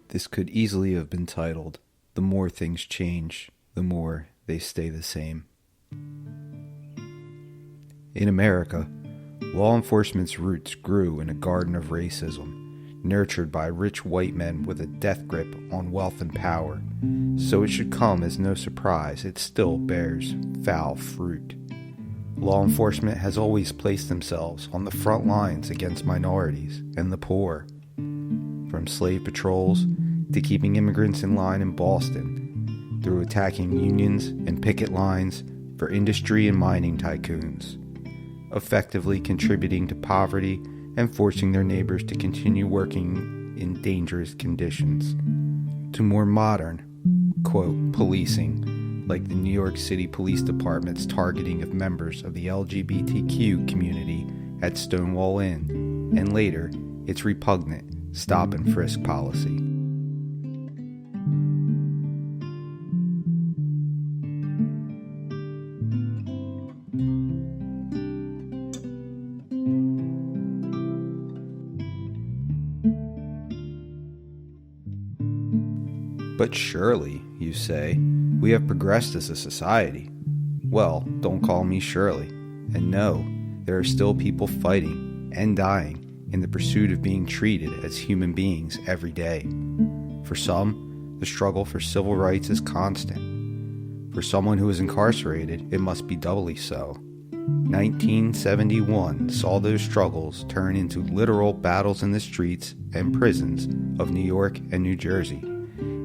This could easily have been titled, "The More Things Change, the More They Stay the Same." In America, law enforcement's roots grew in a garden of racism, nurtured by rich white men with a death grip on wealth and power, so it should come as no surprise it still bears foul fruit. Law enforcement has always placed themselves on the front lines against minorities and the poor. From slave patrols to keeping immigrants in line in Boston, through attacking unions and picket lines for industry and mining tycoons, effectively contributing to poverty and forcing their neighbors to continue working in dangerous conditions, to more modern, quote, policing, like the New York City Police Department's targeting of members of the LGBTQ community at Stonewall Inn, and later, its repugnant stop and frisk policy. But surely, you say, we have progressed as a society. Well, don't call me Shirley. And no, there are still people fighting and dying in the pursuit of being treated as human beings every day. For some, the struggle for civil rights is constant. For someone who is incarcerated, it must be doubly so. 1971 saw those struggles turn into literal battles in the streets and prisons of New York and New Jersey.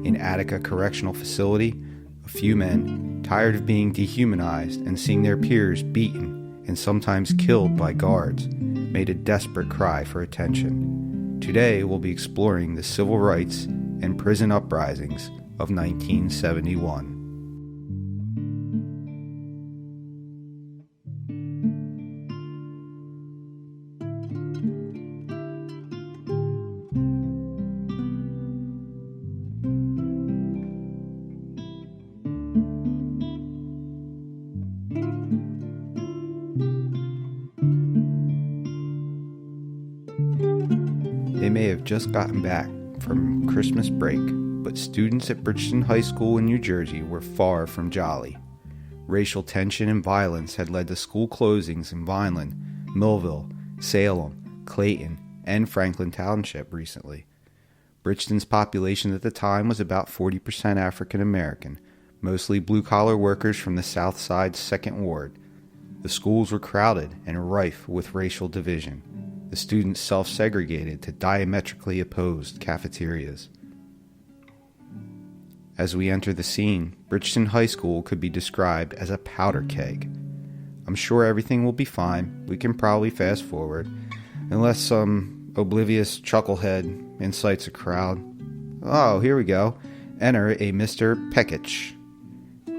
In Attica Correctional Facility, a few men, tired of being dehumanized and seeing their peers beaten and sometimes killed by guards, made a desperate cry for attention. Today we'll be exploring the civil rights and prison uprisings of 1971. They may have just gotten back from Christmas break, but students at Bridgeton High School in New Jersey were far from jolly. Racial tension and violence had led to school closings in Vineland, Millville, Salem, Clayton, and Franklin Township recently. Bridgeton's population at the time was about 40% African American, mostly blue-collar workers from the South Side's Second Ward. The schools were crowded and rife with racial division. The students self-segregated to diametrically opposed cafeterias. As we enter the scene, Bridgeton High School could be described as a powder keg. I'm sure everything will be fine. We can probably fast forward, unless some oblivious chucklehead incites a crowd. Oh, here we go. Enter a Mr. Pekich.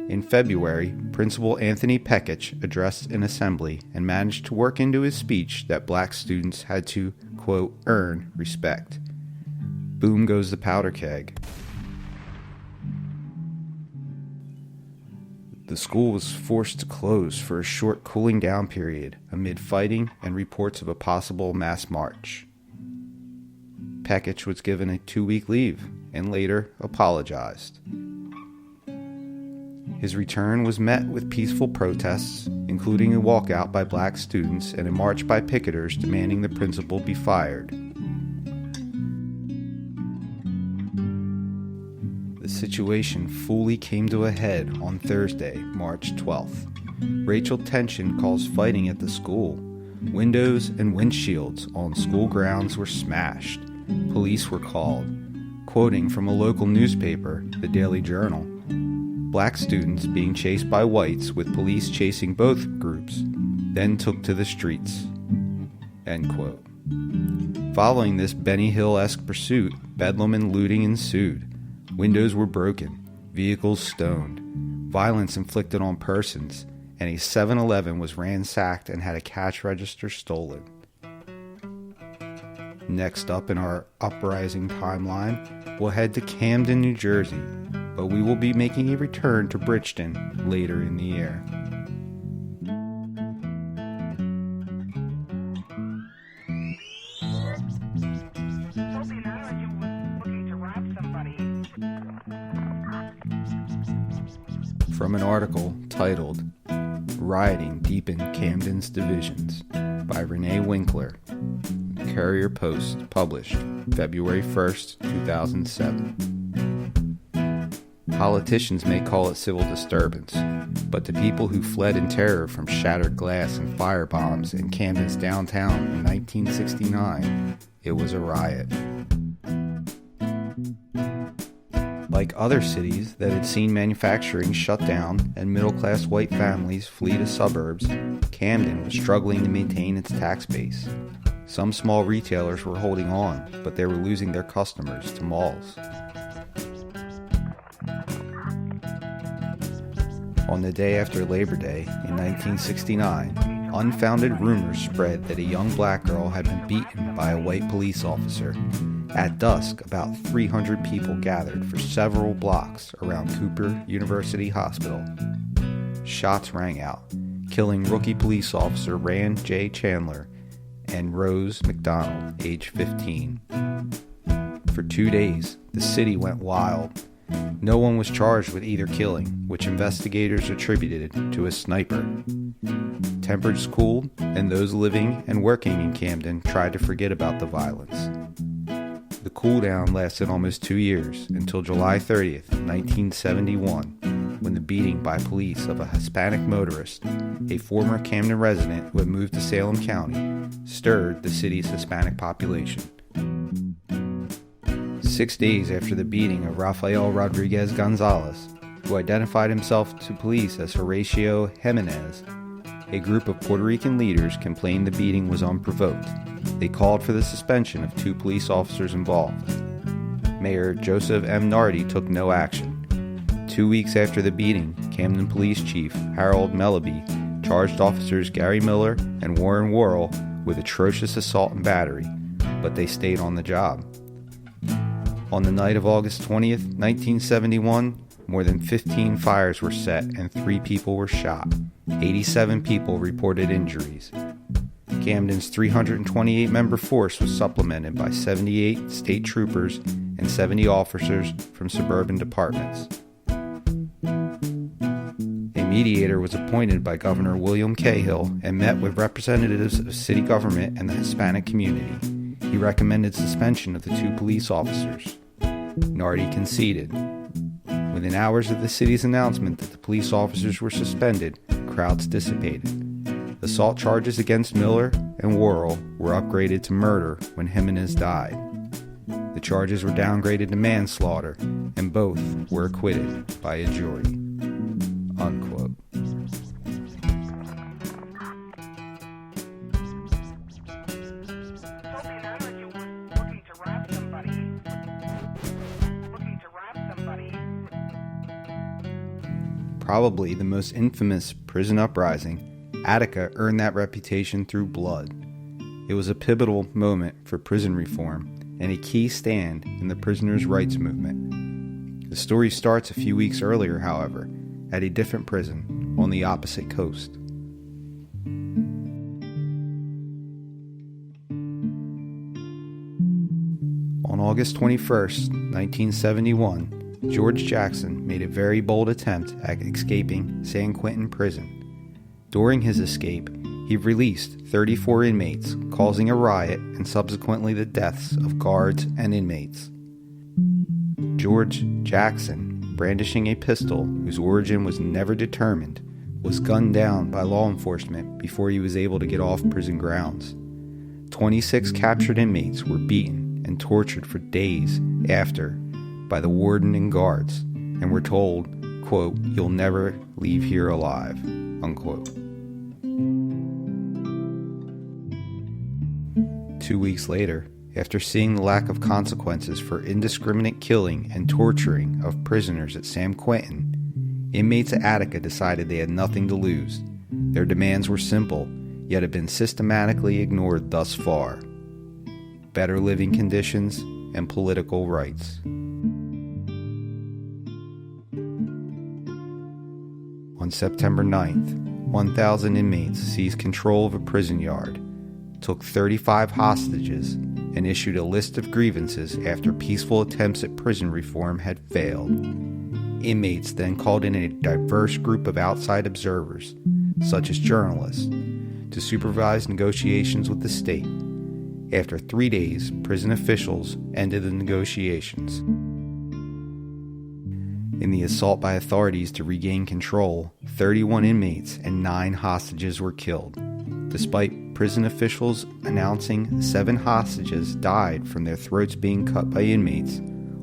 In February, Principal Anthony Pekich addressed an assembly and managed to work into his speech that black students had to, quote, earn respect. Boom goes the powder keg. The school was forced to close for a short cooling down period amid fighting and reports of a possible mass march. Pekich was given a 2-week leave and later apologized. His return was met with peaceful protests, including a walkout by black students and a march by picketers demanding the principal be fired. The situation fully came to a head on Thursday, March 12th. Racial tension caused fighting at the school. Windows and windshields on school grounds were smashed. Police were called. Quoting from a local newspaper, the Daily Journal, black students being chased by whites with police chasing both groups, then took to the streets. End quote. Following this Benny Hill-esque pursuit, bedlam and looting ensued. Windows were broken, vehicles stoned, violence inflicted on persons, and a 7-Eleven was ransacked and had a cash register stolen. Next up in our Uprising timeline, we'll head to Camden, New Jersey, but we will be making a return to Bridgeton later in the year. From an article titled Rioting Deepened Camden's Divisions by Renee Winkler, Courier Post, published February 1st, 2007. Politicians may call it civil disturbance, but to people who fled in terror from shattered glass and firebombs in Camden's downtown in 1969, it was a riot. Like other cities that had seen manufacturing shut down and middle-class white families flee to suburbs, Camden was struggling to maintain its tax base. Some small retailers were holding on, but they were losing their customers to malls. On the day after Labor Day in 1969, unfounded rumors spread that a young black girl had been beaten by a white police officer. At dusk, about 300 people gathered for several blocks around Cooper University Hospital. Shots rang out, killing rookie police officer Rand J. Chandler and Rose McDonald, age 15. For 2 days, the city went wild. No one was charged with either killing, which investigators attributed to a sniper. Temperatures cooled, and those living and working in Camden tried to forget about the violence. The cool-down lasted almost 2 years, until July 30th, 1971, when the beating by police of a Hispanic motorist, a former Camden resident who had moved to Salem County, stirred the city's Hispanic population. 6 days after the beating of Rafael Rodriguez Gonzalez, who identified himself to police as Horatio Jimenez, a group of Puerto Rican leaders complained the beating was unprovoked. They called for the suspension of 2 police officers involved. Mayor Joseph M. Nardi took no action. 2 weeks after the beating, Camden Police Chief Harold Melleby charged officers Gary Miller and Warren Worrell with atrocious assault and battery, but they stayed on the job. On the night of August 20th, 1971, more than 15 fires were set and 3 people were shot. 87 people reported injuries. Camden's 328-member force was supplemented by 78 state troopers and 70 officers from suburban departments. A mediator was appointed by Governor William Cahill and met with representatives of city government and the Hispanic community. He recommended suspension of the 2 police officers. Nardi conceded. Within hours of the city's announcement that the police officers were suspended, crowds dissipated. Assault charges against Miller and Worrell were upgraded to murder when Jimenez died. The charges were downgraded to manslaughter, and both were acquitted by a jury. Unquote. Probably the most infamous prison uprising, Attica earned that reputation through blood. It was a pivotal moment for prison reform and a key stand in the prisoners' rights movement. The story starts a few weeks earlier, however, at a different prison on the opposite coast. On August 21st, 1971, George Jackson made a very bold attempt at escaping San Quentin Prison. During his escape, he released 34 inmates, causing a riot and subsequently the deaths of guards and inmates. George Jackson, brandishing a pistol whose origin was never determined, was gunned down by law enforcement before he was able to get off prison grounds. 26 captured inmates were beaten and tortured for days after by the warden and guards, and were told, quote, "You'll never leave here alive," unquote. 2 weeks later, after seeing the lack of consequences for indiscriminate killing and torturing of prisoners at San Quentin, inmates at Attica decided they had nothing to lose. Their demands were simple, yet have been systematically ignored thus far: better living conditions and political rights. On September 9th, 1,000 inmates seized control of a prison yard, took 35 hostages, and issued a list of grievances after peaceful attempts at prison reform had failed. Inmates then called in a diverse group of outside observers, such as journalists, to supervise negotiations with the state. After 3 days, prison officials ended the negotiations. In the assault by authorities to regain control, 31 inmates and 9 hostages were killed. Despite prison officials announcing 7 hostages died from their throats being cut by inmates,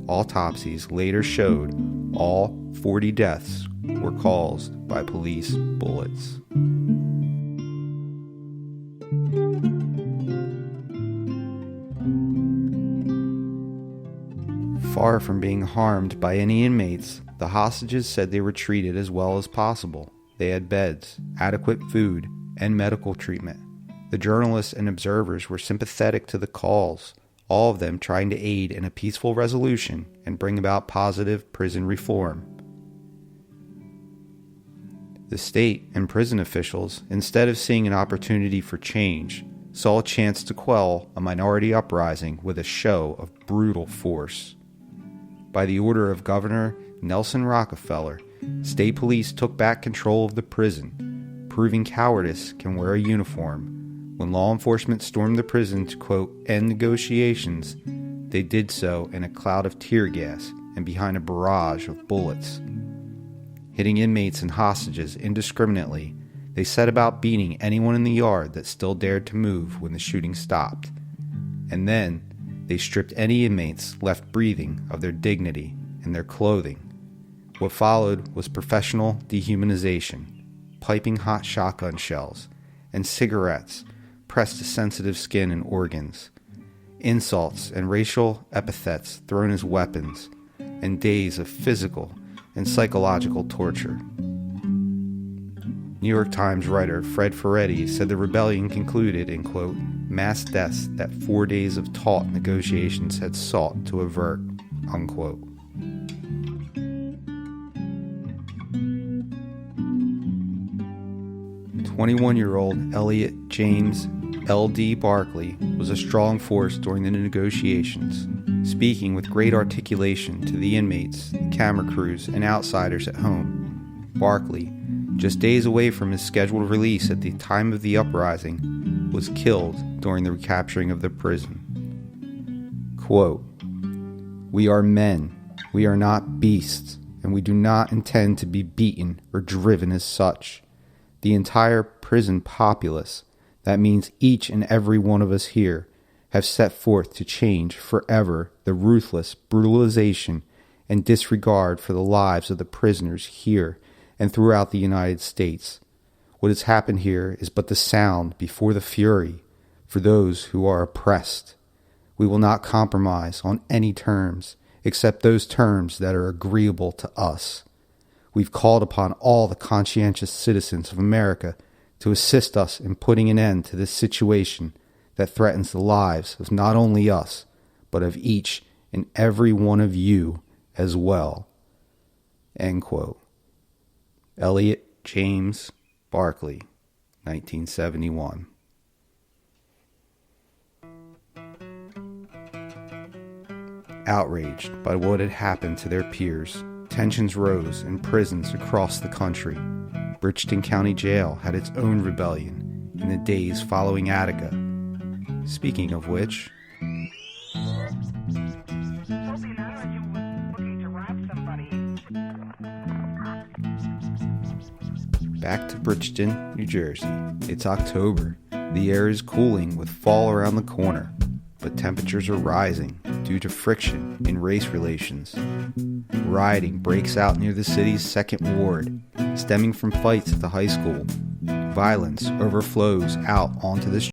autopsies later showed all 40 deaths were caused by police bullets. Far from being harmed by any inmates, the hostages said they were treated as well as possible. They had beds, adequate food, and medical treatment. The journalists and observers were sympathetic to the calls, all of them trying to aid in a peaceful resolution and bring about positive prison reform. The state and prison officials, instead of seeing an opportunity for change, saw a chance to quell a minority uprising with a show of brutal force. By the order of Governor Nelson Rockefeller, state police took back control of the prison, proving cowardice can wear a uniform. When law enforcement stormed the prison to, quote, end negotiations, they did so in a cloud of tear gas and behind a barrage of bullets. Hitting inmates and hostages indiscriminately, they set about beating anyone in the yard that still dared to move when the shooting stopped. And then, they stripped any inmates left breathing of their dignity and their clothing. What followed was professional dehumanization, piping hot shotgun shells, and cigarettes pressed to sensitive skin and organs, insults and racial epithets thrown as weapons, and days of physical and psychological torture. New York Times writer Fred Ferretti said the rebellion concluded in, quote, mass deaths that 4 days of taut negotiations had sought to avert, unquote. "21-year-old Elliot James L.D. Barkley was a strong force during the negotiations, speaking with great articulation to the inmates, the camera crews, and outsiders at home. Barkley, just days away from his scheduled release at the time of the uprising, was killed during the recapturing of the prison. Quote, "We are men, we are not beasts, and we do not intend to be beaten or driven as such. The entire prison populace, that means each and every one of us here, have set forth to change forever the ruthless brutalization and disregard for the lives of the prisoners here and throughout the United States. What has happened here is but the sound before the fury for those who are oppressed. We will not compromise on any terms except those terms that are agreeable to us. We've called upon all the conscientious citizens of America to assist us in putting an end to this situation that threatens the lives of not only us, but of each and every one of you as well." End quote. Elliot James Barkley, 1971. Outraged by what had happened to their peers, tensions rose in prisons across the country. Bridgeton County Jail had its own rebellion in the days following Attica. Speaking of which, back to Bridgeton, New Jersey. It's October. The air is cooling with fall around the corner, but temperatures are rising due to friction in race relations. Rioting breaks out near the city's 2nd Ward, stemming from fights at the high school. Violence overflows out onto the